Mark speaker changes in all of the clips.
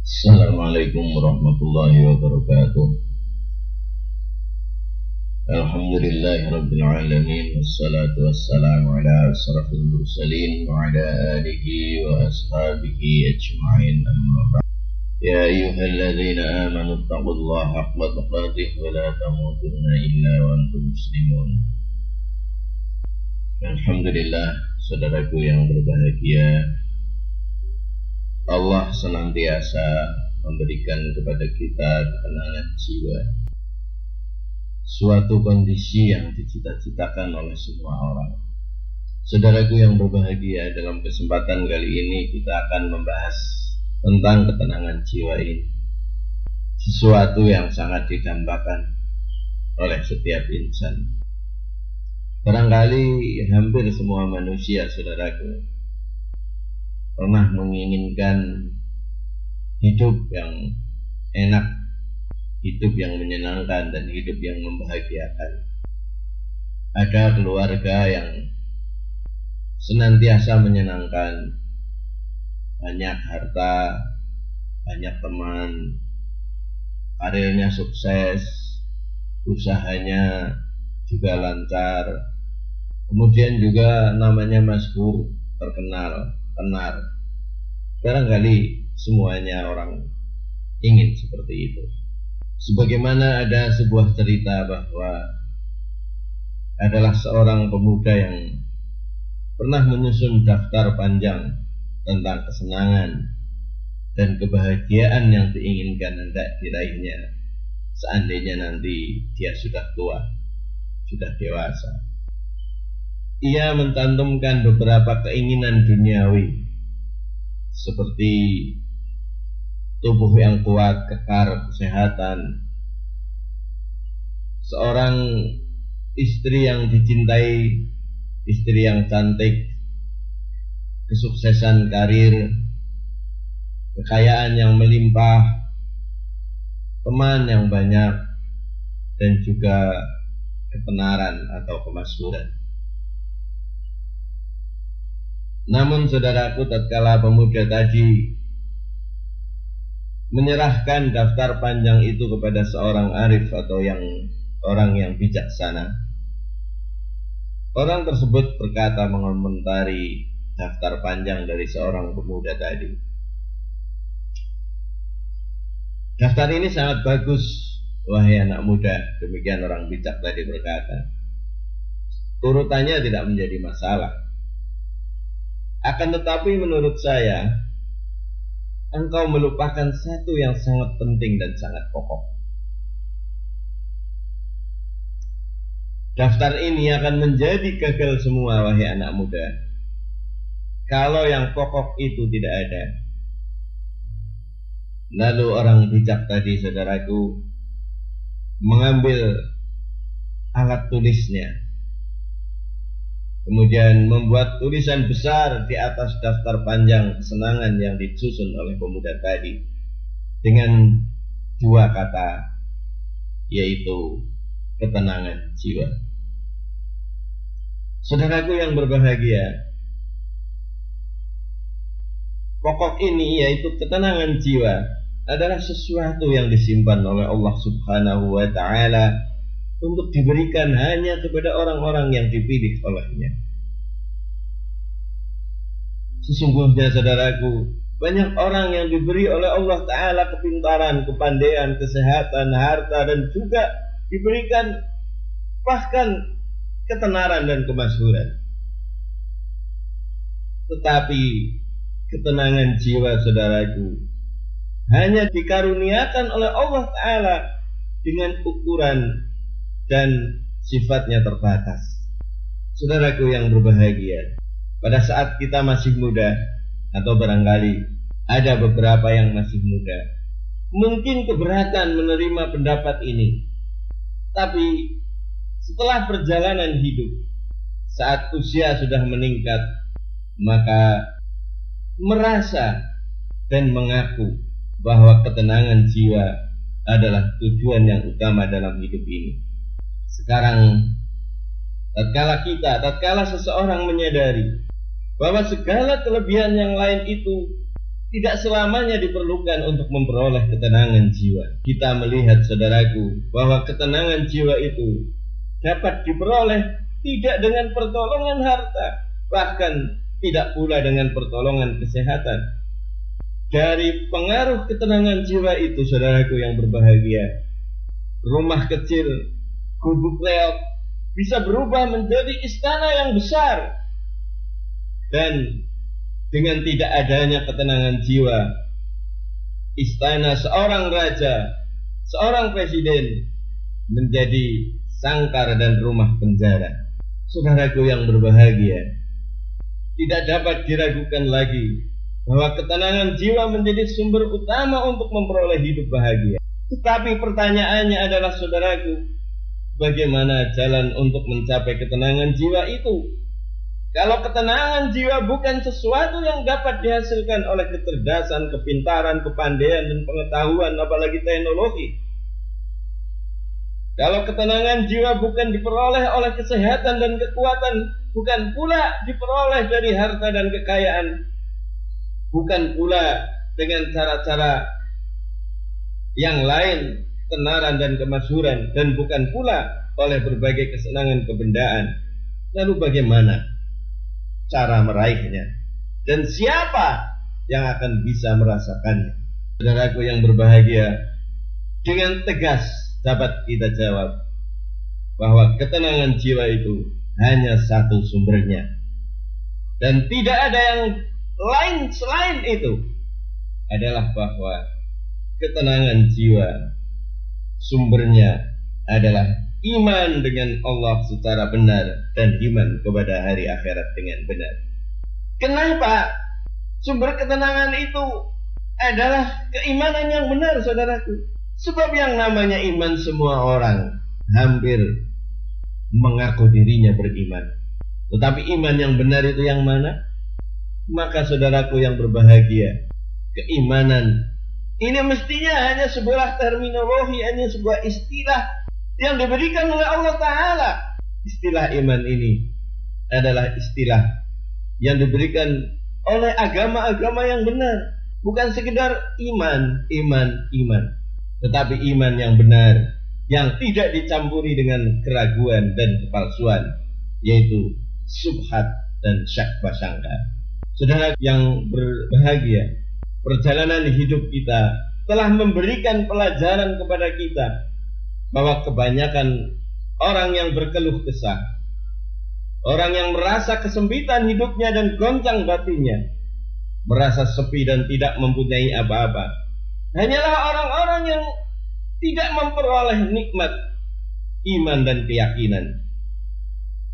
Speaker 1: Assalamualaikum warahmatullahi wabarakatuh. Alhamdulillahirabbil alamin wassalatu wassalamu ala asrafil mursalin wa ala alihi wa ashabihi ajma'in amma ba'd. Ya ayyuhalladzina amanu taqullaha haqqa tuqatih wa la tamutunna illa wa antum muslimun. Alhamdulillah, saudaraku yang berbahagia, Allah senantiasa memberikan kepada kita ketenangan jiwa, suatu kondisi yang dicita-citakan oleh semua orang. Saudaraku yang berbahagia, dalam kesempatan kali ini kita akan membahas tentang ketenangan jiwa ini, sesuatu yang sangat didambakan oleh setiap insan. Barangkali hampir semua manusia, saudaraku, pernah menginginkan hidup yang enak, hidup yang menyenangkan, dan hidup yang membahagiakan. Ada keluarga yang senantiasa menyenangkan, banyak harta, banyak teman, karirnya sukses, usahanya juga lancar, kemudian juga namanya masyhur, terkenal, tenar. Barangkali semuanya orang ingin seperti itu. Sebagaimana ada sebuah cerita bahwa adalah seorang pemuda yang pernah menyusun daftar panjang tentang kesenangan dan kebahagiaan yang diinginkan hendak diraihnya seandainya nanti dia sudah tua, sudah dewasa. Ia mencantumkan beberapa keinginan duniawi seperti tubuh yang kuat, kekar, kesehatan, seorang istri yang dicintai, istri yang cantik, kesuksesan karir, kekayaan yang melimpah, teman yang banyak, dan juga ketenaran atau kemasyhuran. Namun saudaraku, tatkala pemuda tadi menyerahkan daftar panjang itu kepada seorang arif atau orang yang bijaksana, orang tersebut berkata mengomentari daftar panjang dari seorang pemuda tadi. Daftar ini sangat bagus, wahai anak muda, demikian orang bijak tadi berkata. Urutannya tidak menjadi masalah. Akan tetapi menurut saya, engkau melupakan satu yang sangat penting dan sangat pokok. Daftar ini akan menjadi gagal semua, wahai anak muda, kalau yang pokok itu tidak ada. Lalu orang bijak tadi, saudaraku, mengambil alat tulisnya, kemudian membuat tulisan besar di atas daftar panjang kesenangan yang disusun oleh pemuda tadi dengan dua kata, yaitu ketenangan jiwa. Saudaraku yang berbahagia, pokok ini, yaitu ketenangan jiwa, adalah sesuatu yang disimpan oleh Allah Subhanahu wa ta'ala untuk diberikan hanya kepada orang-orang yang dipilih olehnya. Sesungguhnya saudaraku, banyak orang yang diberi oleh Allah Ta'ala kepintaran, kepandaian, kesehatan, harta, dan juga diberikan bahkan ketenaran dan kemasyhuran. Tetapi ketenangan jiwa, saudaraku, hanya dikaruniakan oleh Allah Ta'ala dengan ukuran dan sifatnya terbatas. Saudaraku yang berbahagia, pada saat kita masih muda, atau barangkali ada beberapa yang masih muda, mungkin keberatan menerima pendapat ini. Tapi setelah perjalanan hidup, saat usia sudah meningkat, maka merasa dan mengaku bahwa ketenangan jiwa adalah tujuan yang utama dalam hidup ini. Sekarang, tatkala seseorang menyadari bahwa segala kelebihan yang lain itu tidak selamanya diperlukan untuk memperoleh ketenangan jiwa. Kita melihat, saudaraku, bahwa ketenangan jiwa itu dapat diperoleh tidak dengan pertolongan harta, bahkan tidak pula dengan pertolongan kesehatan. Dari pengaruh ketenangan jiwa itu, saudaraku yang berbahagia, rumah kecil, gubuk reot bisa berubah menjadi istana yang besar. Dan dengan tidak adanya ketenangan jiwa, istana seorang raja, seorang presiden menjadi sangkar dan rumah penjara. Saudaraku yang berbahagia, tidak dapat diragukan lagi bahwa ketenangan jiwa menjadi sumber utama untuk memperoleh hidup bahagia. Tetapi pertanyaannya adalah, saudaraku, bagaimana jalan untuk mencapai ketenangan jiwa itu? Kalau ketenangan jiwa bukan sesuatu yang dapat dihasilkan oleh kecerdasan, kepintaran, kepandaian, dan pengetahuan, apalagi teknologi. Kalau ketenangan jiwa bukan diperoleh oleh kesehatan dan kekuatan, bukan pula diperoleh dari harta dan kekayaan, bukan pula dengan cara-cara yang lain, ketenaran dan kemasyhuran, dan bukan pula oleh berbagai kesenangan kebendaan. Lalu bagaimana cara meraihnya? Dan siapa yang akan bisa merasakannya? Saudaraku yang berbahagia, dengan tegas dapat kita jawab bahwa ketenangan jiwa itu hanya satu sumbernya, dan tidak ada yang lain selain itu. Adalah bahwa ketenangan jiwa sumbernya adalah iman dengan Allah secara benar dan iman kepada hari akhirat dengan benar. Kenapa sumber ketenangan itu adalah keimanan yang benar, saudaraku? Sebab yang namanya iman, semua orang hampir mengaku dirinya beriman. Tetapi iman yang benar itu yang mana? Maka saudaraku yang berbahagia, keimanan ini mestinya hanya sebuah terminologi, hanya sebuah istilah yang diberikan oleh Allah Ta'ala. Istilah iman ini adalah istilah yang diberikan oleh agama-agama yang benar. Bukan sekedar iman, tetapi iman yang benar, yang tidak dicampuri dengan keraguan dan kepalsuan, yaitu syubhat dan syak prasangka. Saudara yang berbahagia, perjalanan hidup kita telah memberikan pelajaran kepada kita bahwa kebanyakan orang yang berkeluh kesah, orang yang merasa kesempitan hidupnya dan goncang batinnya, merasa sepi dan tidak mempunyai apa-apa, hanyalah orang-orang yang tidak memperoleh nikmat iman dan keyakinan.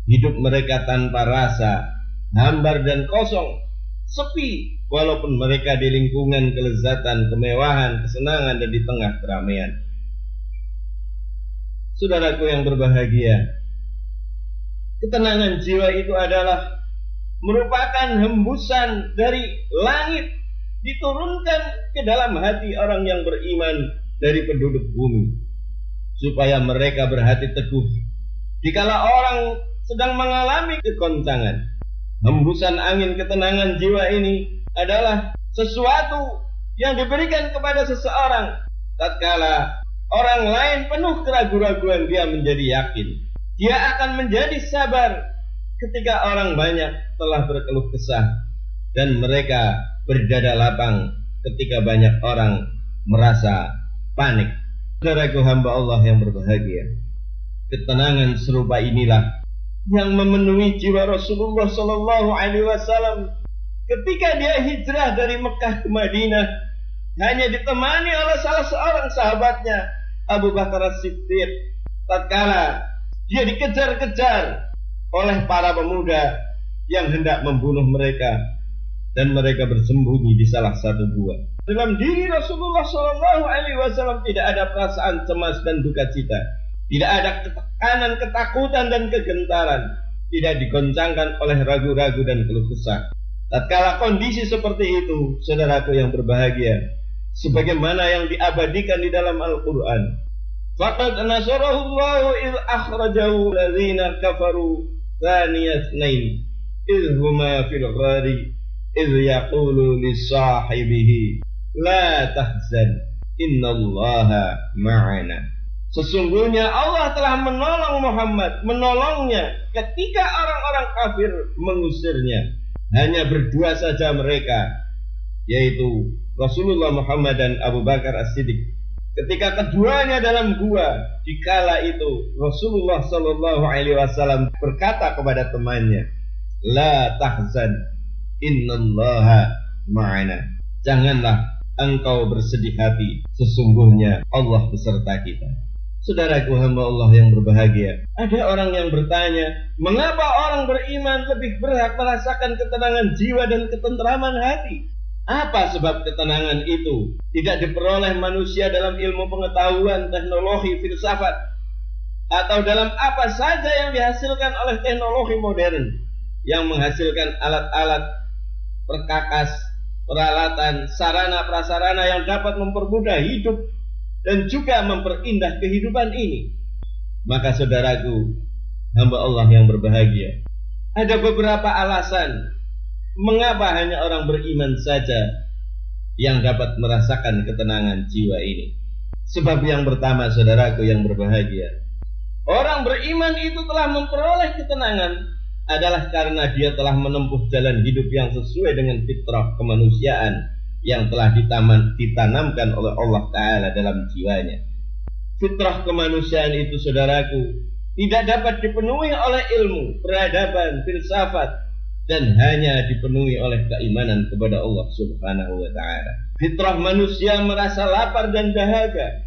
Speaker 1: Hidup mereka tanpa rasa, hambar dan kosong, sepi, walaupun mereka di lingkungan kelezatan, kemewahan, kesenangan, dan di tengah keramaian. Saudaraku yang berbahagia, ketenangan jiwa itu adalah merupakan hembusan dari langit diturunkan ke dalam hati orang yang beriman dari penduduk bumi, supaya mereka berhati teguh dikala orang sedang mengalami kegoncangan. Hembusan angin ketenangan jiwa ini adalah sesuatu yang diberikan kepada seseorang tatkala orang lain penuh keraguan-raguan, dia menjadi yakin. Dia akan menjadi sabar ketika orang banyak telah berkeluh kesah, dan mereka berdada lapang ketika banyak orang merasa panik. Saudaraku hamba Allah yang berbahagia, ketenangan serupa inilah yang memenuhi jiwa Rasulullah Sallallahu Alaihi Wasallam ketika dia hijrah dari Mekah ke Madinah, hanya ditemani oleh salah seorang sahabatnya, Abu Bakar As-Siddiq. Tatkala dia dikejar-kejar oleh para pemuda yang hendak membunuh mereka, dan mereka bersembunyi di salah satu gua. Dalam diri Rasulullah Sallallahu Alaihi Wasallam tidak ada perasaan cemas dan duka cita, tidak ada ketekanan, ketakutan dan kegentaran, tidak digoncangkan oleh ragu-ragu dan keluh kesah. Tatkala kondisi seperti itu, saudaraku yang berbahagia, sebagaimana yang diabadikan di dalam Al-Quran, faqad nasarahu Allahu idh akhrajahu allazina kafaru thaniyat nain idh huma fil ghari idh yaqulu li sahibihi la tahzan innallaha ma'ana. Sesungguhnya Allah telah menolong Muhammad, menolongnya ketika orang-orang kafir mengusirnya. Hanya berdua saja mereka, yaitu Rasulullah Muhammad dan Abu Bakar As-Siddiq. Ketika keduanya dalam gua, dikala itu Rasulullah Shallallahu Alaihi Wasallam berkata kepada temannya, la tahzan innallaha ma'ana. Janganlah engkau bersedih hati, sesungguhnya Allah beserta kita. Saudaraku hamba Allah yang berbahagia, ada orang yang bertanya, mengapa orang beriman lebih berhak merasakan ketenangan jiwa dan ketentraman hati? Apa sebab ketenangan itu tidak diperoleh manusia dalam ilmu pengetahuan, teknologi, filsafat, atau dalam apa saja yang dihasilkan oleh teknologi modern yang menghasilkan alat-alat perkakas, peralatan, sarana prasarana yang dapat mempermudah hidup dan juga memperindah kehidupan ini? Maka saudaraku hamba Allah yang berbahagia, ada beberapa alasan mengapa hanya orang beriman saja yang dapat merasakan ketenangan jiwa ini. Sebab yang pertama saudaraku yang berbahagia, orang beriman itu telah memperoleh ketenangan adalah karena dia telah menempuh jalan hidup yang sesuai dengan fitrah kemanusiaan yang telah ditanamkan oleh Allah Ta'ala dalam jiwanya. Fitrah kemanusiaan itu saudaraku tidak dapat dipenuhi oleh ilmu, peradaban, filsafat, dan hanya dipenuhi oleh keimanan kepada Allah Subhanahu wa Ta'ala. Fitrah manusia merasa lapar dan dahaga,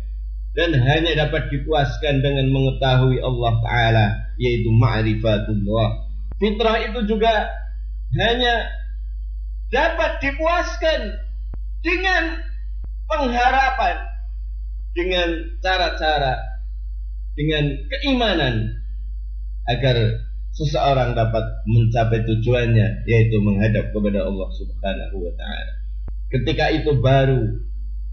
Speaker 1: dan hanya dapat dipuaskan dengan mengetahui Allah Ta'ala, yaitu ma'rifatullah. Fitrah itu juga hanya dapat dipuaskan dengan pengharapan, dengan cara-cara, dengan keimanan, agar seseorang dapat mencapai tujuannya, yaitu menghadap kepada Allah Subhanahu wa Ta'ala. Ketika itu baru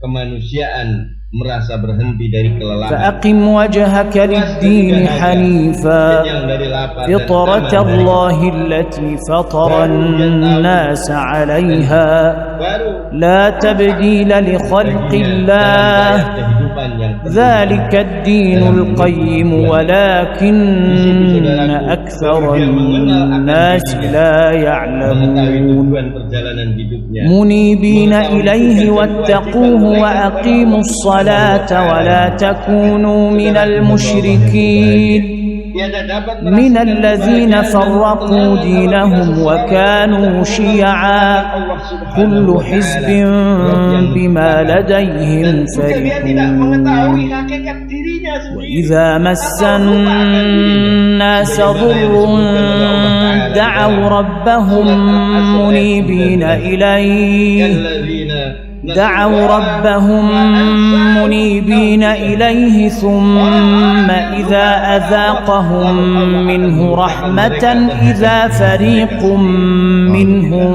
Speaker 1: kemanusiaan merasa berhenti dari kelelahan.
Speaker 2: فأقم وجهك للدين حنيفا فطرة الله التي فطر الناس عليها لا تبديل لخلق الله ذلك الدين القيم ولكن أكثر الناس لا يعلمون منيبين إليه واتقوه وأقيموا الصلاة ولا تكونوا من المشركين من الذين فرقوا دينهم وكانوا شيعا كل حزب بما لديهم فرحون وإذا مس الناس ضر دعوا ربهم منيبين إليه ثم إذا أذاقهم منه رحمة إذا فريق منهم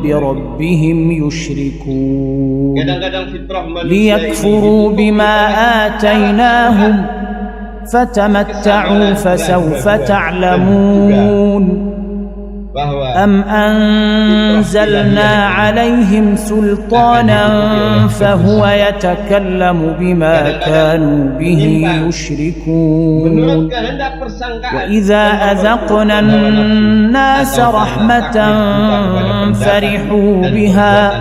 Speaker 2: بربهم يشركون ليكفروا بما آتيناهم فتمتعوا فسوف تعلمون أم أنزلنا عليهم سلطانا فهو يتكلم بما كانوا به يشركون وإذا أذقنا الناس رحمة فرحوا بها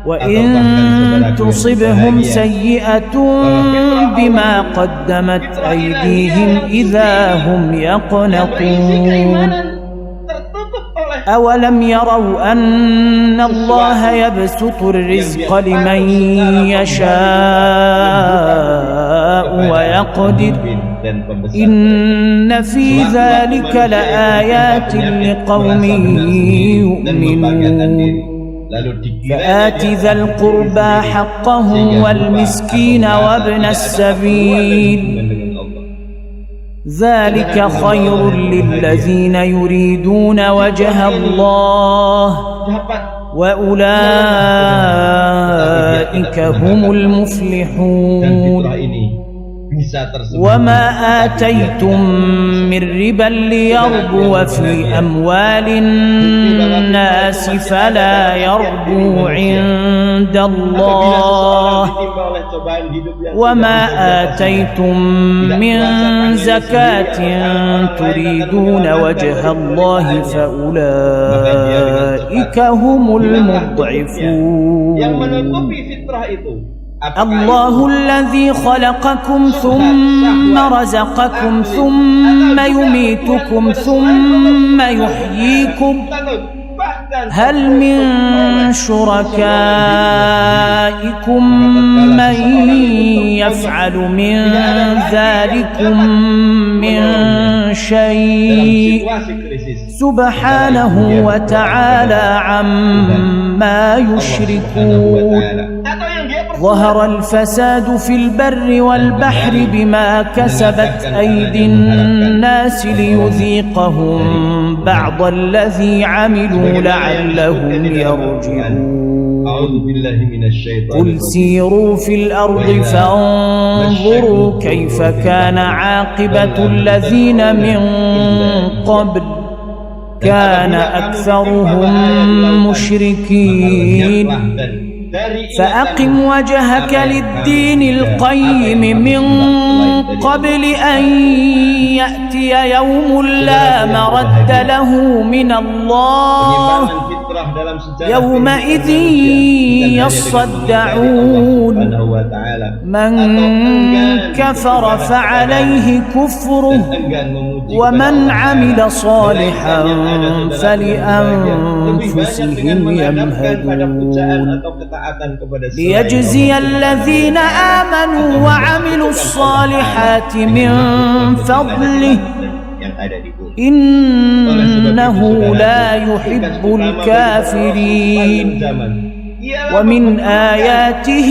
Speaker 2: وإن تصبهم سيئة بما قدمت أيديهم إذا هم يقنطون أولم يروا أن الله يبسط الرزق لمن يشاء ويقدر إن في ذلك لآيات لقوم يؤمنون فآت ذا القربى حقه والمسكين وابن السبيل ذلك خير للذين يريدون وجه الله وأولئك هم المفلحون
Speaker 1: bisa tersenyum.
Speaker 2: وما آتيتم من ربا ليربو في أموال الناس فلا يربو عند الله وما آتيتم من زكاة تريدون وجه الله فأولئك هم المضعفون. الله الذي خلقكم ثم رزقكم ثم يميتكم ثم يحييكم هل من شركائكم من يفعل من ذلكم من شيء سبحانه وتعالى عما يشركون. ظهر الفساد في البر والبحر بما كسبت أيدي الناس ليذيقهم بعض الذي عملوا لعلهم يرجعون. قل سيروا في الأرض فانظروا كيف كان عاقبة الذين من قبل كان أكثرهم مشركين. فأقم وجهك للدين القيم من قبل أن يأتي يوم لا مرد له من الله يومئذ يصدعون. من كفر فعليه كفره ومن عمل صالحا فلأنفسهم يمهدون ليجزي الذين آمنوا وعملوا الصالحات من فضله إنه لا يحب الكافرين. ومن آياته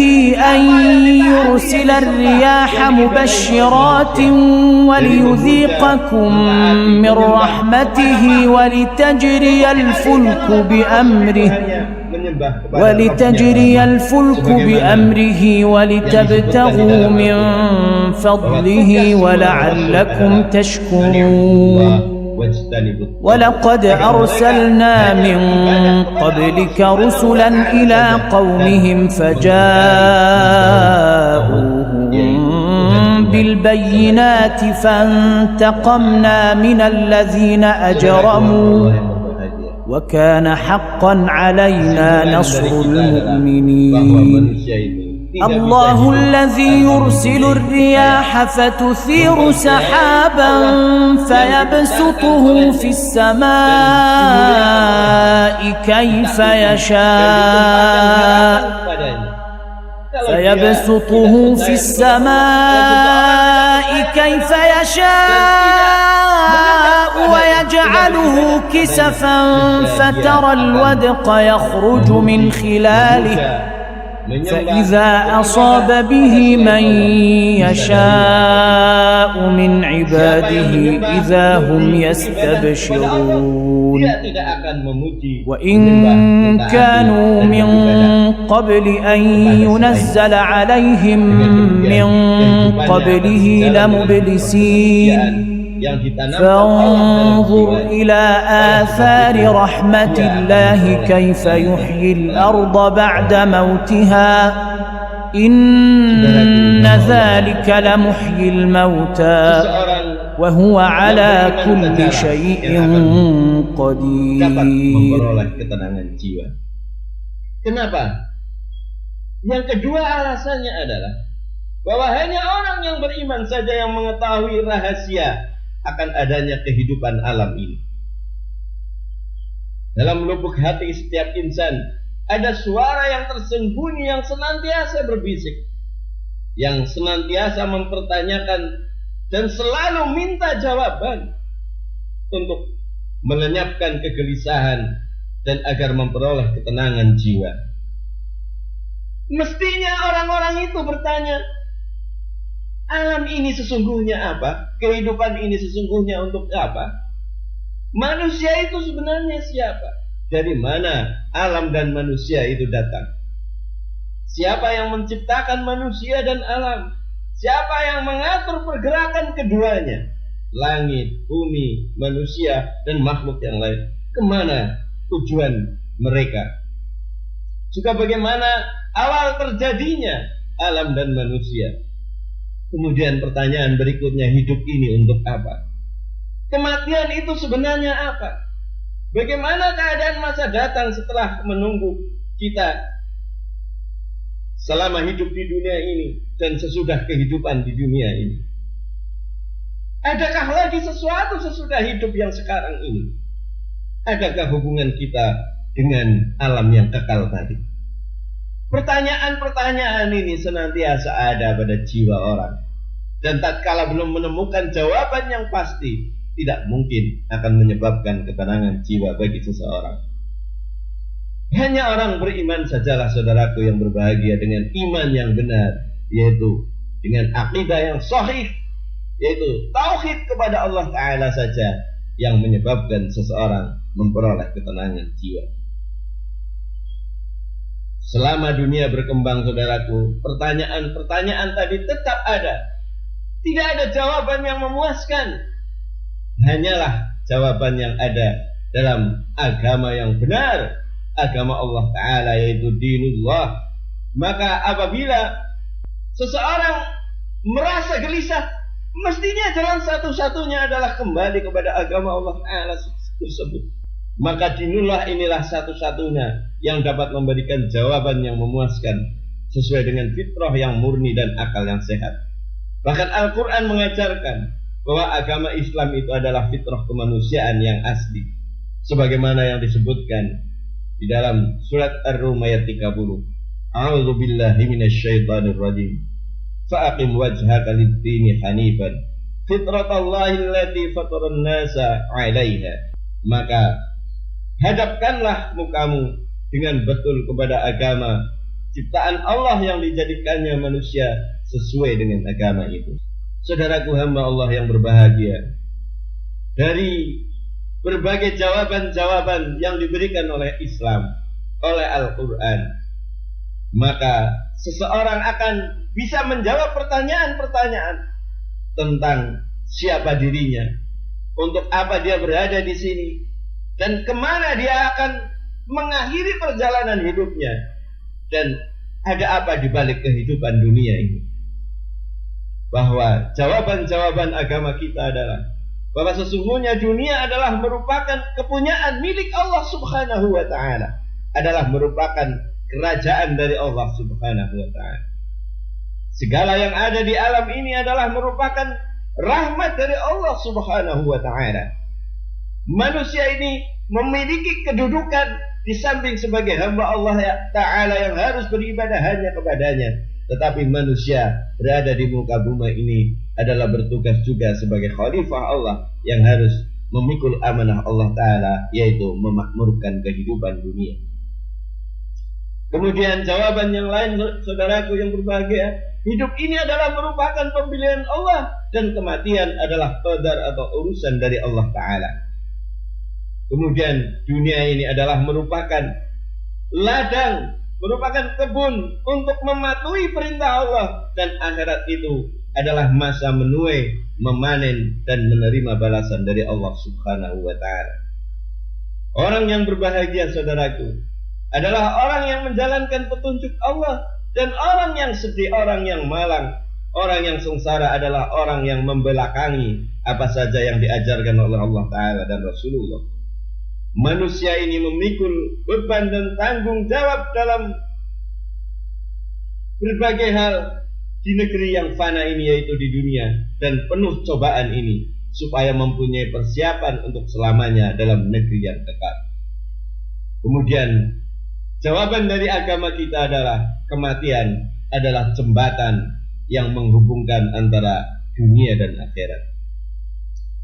Speaker 2: أن يرسل الرياح مبشرات وليذيقكم من رحمته ولتجري الفلك بأمره ولتبتغوا من فضله ولعلكم تشكرون. ولقد أرسلنا من قبلك رسلا إلى قومهم فجاءوهم بالبينات فانتقمنا من الذين أجرموا وكان حقا علينا نصر المؤمنين. الله الذي يرسل الرياح فتثير سحابا فيبسطه في السماء كيف يشاء ويجعله كسفا فترى الودق يخرج من خلاله فإذا أصاب به من يشاء من عباده إذا هم يستبشرون. وإن كانوا من قبل أن ينزل عليهم من قبله لمبلسين. فانظر إلى آثار رحمة الله كيف يحيي الأرض بعد موتها إن ذلك لمحيي الموتى وهو على كل شيء قدير.
Speaker 1: Kenapa? Yang kedua alasannya adalah bahwa hanya orang yang beriman saja yang mengetahui rahasia akan adanya kehidupan alam ini. Dalam lubuk hati setiap insan ada suara yang tersembunyi yang senantiasa berbisik, yang senantiasa mempertanyakan dan selalu minta jawaban untuk melenyapkan kegelisahan dan agar memperoleh ketenangan jiwa. Mestinya orang-orang itu bertanya, alam ini sesungguhnya apa? Kehidupan ini sesungguhnya untuk apa? Manusia itu sebenarnya siapa? Dari mana alam dan manusia itu datang? Siapa yang menciptakan manusia dan alam? Siapa yang mengatur pergerakan keduanya? Langit, bumi, manusia, dan makhluk yang lain. Kemana tujuan mereka? Juga bagaimana awal terjadinya alam dan manusia? Kemudian pertanyaan berikutnya, hidup ini untuk apa? Kematian itu sebenarnya apa? Bagaimana keadaan masa datang setelah menunggu kita selama hidup di dunia ini dan sesudah kehidupan di dunia ini? Adakah lagi sesuatu sesudah hidup yang sekarang ini? Adakah hubungan kita dengan alam yang kekal tadi? Pertanyaan-pertanyaan ini senantiasa ada pada jiwa orang, dan tatkala belum menemukan jawaban yang pasti, tidak mungkin akan menyebabkan ketenangan jiwa bagi seseorang. Hanya orang beriman sajalah, saudaraku, yang berbahagia dengan iman yang benar, yaitu dengan akidah yang sahih, yaitu tauhid kepada Allah Ta'ala saja, yang menyebabkan seseorang memperoleh ketenangan jiwa. Selama dunia berkembang, saudaraku, pertanyaan-pertanyaan tadi tetap ada. Tidak ada jawaban yang memuaskan. Hanyalah jawaban yang ada dalam agama yang benar, agama Allah Ta'ala, yaitu dinullah. Maka apabila seseorang merasa gelisah, mestinya jalan satu-satunya adalah kembali kepada agama Allah Ta'ala tersebut. Maka dinullah inilah satu-satunya yang dapat memberikan jawaban yang memuaskan sesuai dengan fitrah yang murni dan akal yang sehat. Bahkan Al-Quran mengajarkan bahwa agama Islam itu adalah fitrah kemanusiaan yang asli, sebagaimana yang disebutkan di dalam surat Ar-Rum ayat 30. A'udzu billahi minasyaitonir rajim. Fa'aqim wajhaka lid-dini hanifan fitratallahi allati fataran nasa 'alaiha. Maka hadapkanlah mukamu dengan betul kepada agama ciptaan Allah yang dijadikannya manusia sesuai dengan agama itu. Saudaraku hamba Allah yang berbahagia, dari berbagai jawaban-jawaban yang diberikan oleh Islam, oleh Al-Quran, maka seseorang akan bisa menjawab pertanyaan-pertanyaan tentang siapa dirinya, untuk apa dia berada di sini, dan kemana dia akan mengakhiri perjalanan hidupnya, dan ada apa di balik kehidupan dunia ini. Bahwa jawaban-jawaban agama kita adalah bahwa sesungguhnya dunia adalah merupakan kepunyaan milik Allah Subhanahu wa Ta'ala, adalah merupakan kerajaan dari Allah Subhanahu wa Ta'ala. Segala yang ada di alam ini adalah merupakan rahmat dari Allah Subhanahu wa Ta'ala. Manusia ini memiliki kedudukan di samping sebagai hamba Allah Ta'ala yang harus beribadah hanya kepadanya, tetapi manusia berada di muka bumi ini adalah bertugas juga sebagai khalifah Allah yang harus memikul amanah Allah Ta'ala, yaitu memakmurkan kehidupan dunia. Kemudian jawaban yang lain, saudaraku yang berbahagia, hidup ini adalah merupakan pembelian Allah, dan kematian adalah qadar atau urusan dari Allah Ta'ala. Kemudian dunia ini adalah merupakan ladang, merupakan kebun untuk mematuhi perintah Allah, dan akhirat itu adalah masa menuai, memanen, dan menerima balasan dari Allah Subhanahu wa Ta'ala. Orang yang berbahagia, saudaraku, adalah orang yang menjalankan petunjuk Allah, dan orang yang sedih, orang yang malang, orang yang sengsara adalah orang yang membelakangi apa saja yang diajarkan oleh Allah Ta'ala dan Rasulullah. Manusia ini memikul beban dan tanggung jawab dalam berbagai hal di negeri yang fana ini, yaitu di dunia, dan penuh cobaan ini, supaya mempunyai persiapan untuk selamanya dalam negeri yang kekal. Kemudian jawaban dari agama kita adalah kematian adalah jembatan yang menghubungkan antara dunia dan akhirat.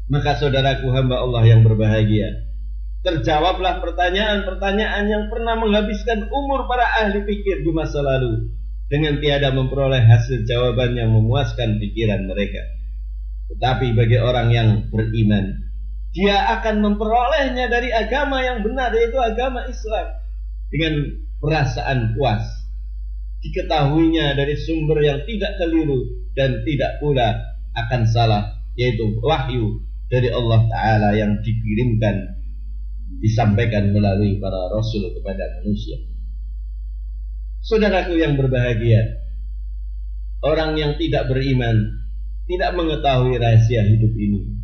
Speaker 1: Maka saudaraku hamba Allah yang berbahagia, terjawablah pertanyaan-pertanyaan yang pernah menghabiskan umur para ahli pikir di masa lalu, dengan tiada memperoleh hasil jawaban yang memuaskan pikiran mereka. Tetapi bagi orang yang beriman, dia akan memperolehnya dari agama yang benar, yaitu agama Islam, dengan perasaan puas, diketahuinya dari sumber yang tidak keliru dan tidak pula akan salah, yaitu wahyu dari Allah Ta'ala yang dikirimkan, disampaikan melalui para rasul kepada manusia. Saudaraku yang berbahagia, orang yang tidak beriman tidak mengetahui rahasia hidup ini,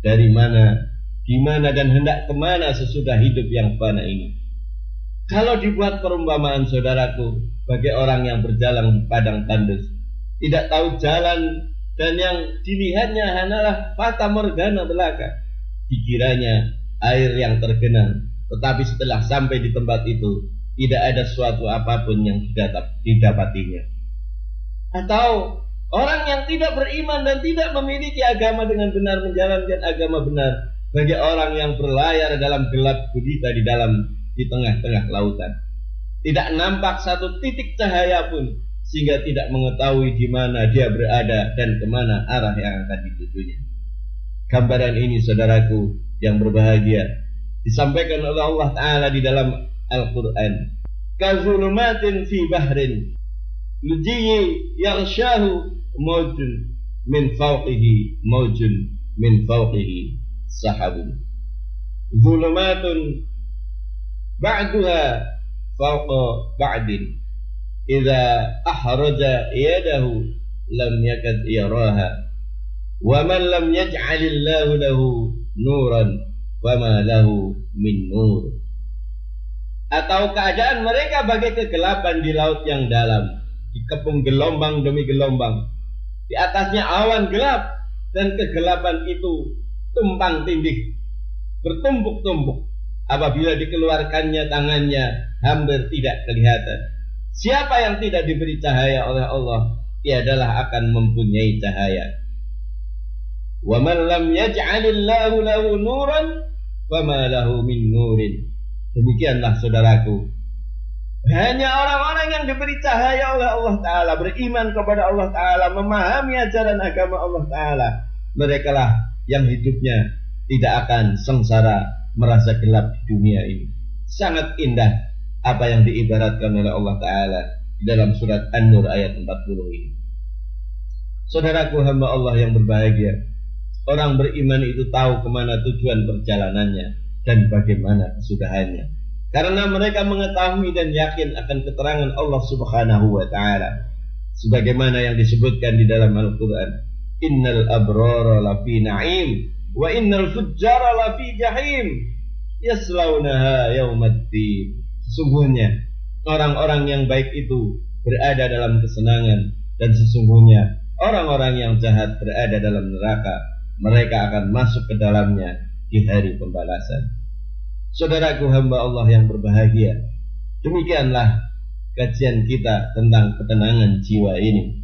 Speaker 1: dari mana, di mana, dan hendak kemana sesudah hidup yang fana ini. Kalau dibuat perumpamaan, saudaraku, bagi orang yang berjalan di padang tandus, tidak tahu jalan, dan yang dilihatnya hanyalah fata morgana belaka, dikiranya air yang tergenang, tetapi setelah sampai di tempat itu tidak ada suatu apapun yang didapatinya. Atau orang yang tidak beriman dan tidak memiliki agama dengan benar, menjalankan agama benar, bagi orang yang berlayar dalam gelap gulita di tengah-tengah lautan, tidak nampak satu titik cahaya pun, sehingga tidak mengetahui di mana dia berada dan kemana arah yang akan ditujunya. Gambaran ini, saudaraku yang berbahagia, disampaikan oleh Allah Ta'ala di dalam Al-Quran. Kazulumatin fi bahrin lujiyi yaghshahu mawjun min fawqihi sahabun. Zulumatun ba'duha fawqa ba'din idza ahraja yadahu lam yakad yaraha wa man lam yaj'alillahu lahu nuran fama lahu min nur. Atau keadaan mereka bagai kegelapan di laut yang dalam, dikepung gelombang demi gelombang, di atasnya awan gelap, dan kegelapan itu tumpang tindih, bertumpuk-tumpuk. Apabila dikeluarkannya tangannya, hampir tidak kelihatan. Siapa yang tidak diberi cahaya oleh Allah, ia adalah akan mempunyai cahaya. Wa man lam yaj'alillahu lahu nuran fama lahu min nurin. Demikianlah, saudaraku, hanya orang-orang yang diberi cahaya oleh Allah Ta'ala, beriman kepada Allah Ta'ala, memahami ajaran agama Allah Ta'ala, merekalah yang hidupnya tidak akan sengsara, merasa gelap di dunia ini. Sangat indah apa yang diibaratkan oleh Allah Ta'ala di dalam surat An-Nur ayat 40 ini. Saudaraku hamba Allah yang berbahagia, orang beriman itu tahu kemana tujuan perjalanannya dan bagaimana kesudahannya, karena mereka mengetahui dan yakin akan keterangan Allah Subhanahu wa Ta'ala, sebagaimana yang disebutkan di dalam Al-Quran. Innal abrara lafi na'im wa innal fujjara lafi jahim yaslaunaha yaumaddin. Sesungguhnya orang-orang yang baik itu berada dalam kesenangan, dan sesungguhnya orang-orang yang jahat berada dalam neraka, mereka akan masuk ke dalamnya di hari pembalasan. Saudaraku hamba Allah yang berbahagia, demikianlah kajian kita tentang ketenangan jiwa ini.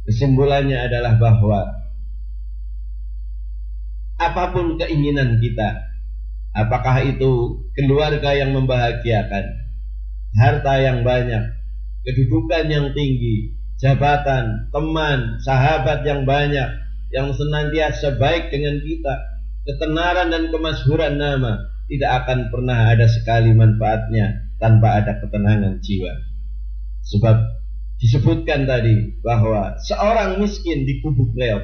Speaker 1: Kesimpulannya adalah bahwa apapun keinginan kita, apakah itu keluarga yang membahagiakan, harta yang banyak, kedudukan yang tinggi, jabatan, teman, sahabat yang banyak, yang senantiasa baik dengan kita, ketenaran dan kemasyhuran nama, tidak akan pernah ada sekali manfaatnya tanpa ada ketenangan jiwa. Sebab disebutkan tadi bahwa seorang miskin di gubuk reog,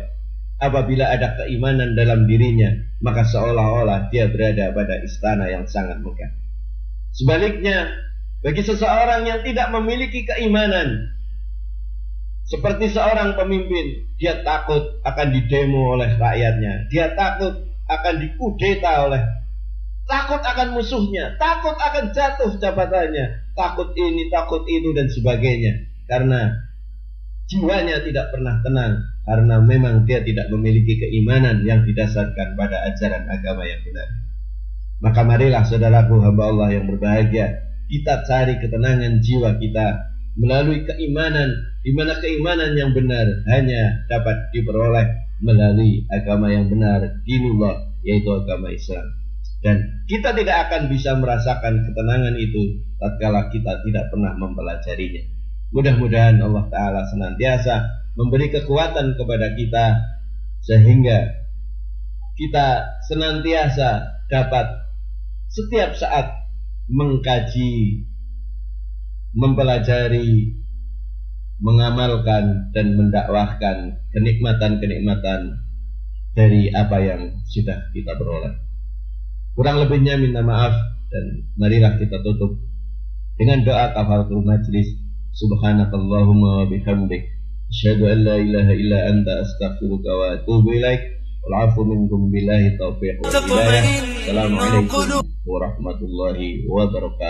Speaker 1: apabila ada keimanan dalam dirinya, maka seolah-olah dia berada pada istana yang sangat megah. Sebaliknya, bagi seseorang yang tidak memiliki keimanan, seperti seorang pemimpin, dia takut akan didemo oleh rakyatnya, dia takut akan dikudeta takut akan musuhnya, takut akan jatuh jabatannya, takut ini, takut itu, dan sebagainya. Karena jiwanya tidak pernah tenang, karena memang dia tidak memiliki keimanan yang didasarkan pada ajaran agama yang benar. Maka marilah saudaraku hamba Allah yang berbahagia, kita cari ketenangan jiwa kita melalui keimanan, di mana keimanan yang benar hanya dapat diperoleh melalui agama yang benar, dinullah, yaitu agama Islam. Dan kita tidak akan bisa merasakan ketenangan itu tatkala kita tidak pernah mempelajarinya. Mudah-mudahan Allah Ta'ala senantiasa memberi kekuatan kepada kita, sehingga kita senantiasa dapat setiap saat mengkaji, mempelajari, mengamalkan dan mendakwahkan kenikmatan-kenikmatan dari apa yang sudah kita peroleh. Kurang lebihnya minta maaf, dan marilah kita tutup dengan doa kafaratul majlis. Subhanakallahumma wa bihamdik, asyhadu an la ilaha illa anta, astaghfiruka wa atubu ilaik. Wal 'afwu minkum billahi taufiq wal hidayah. Assalamualaikum warahmatullahi wabarakatuh.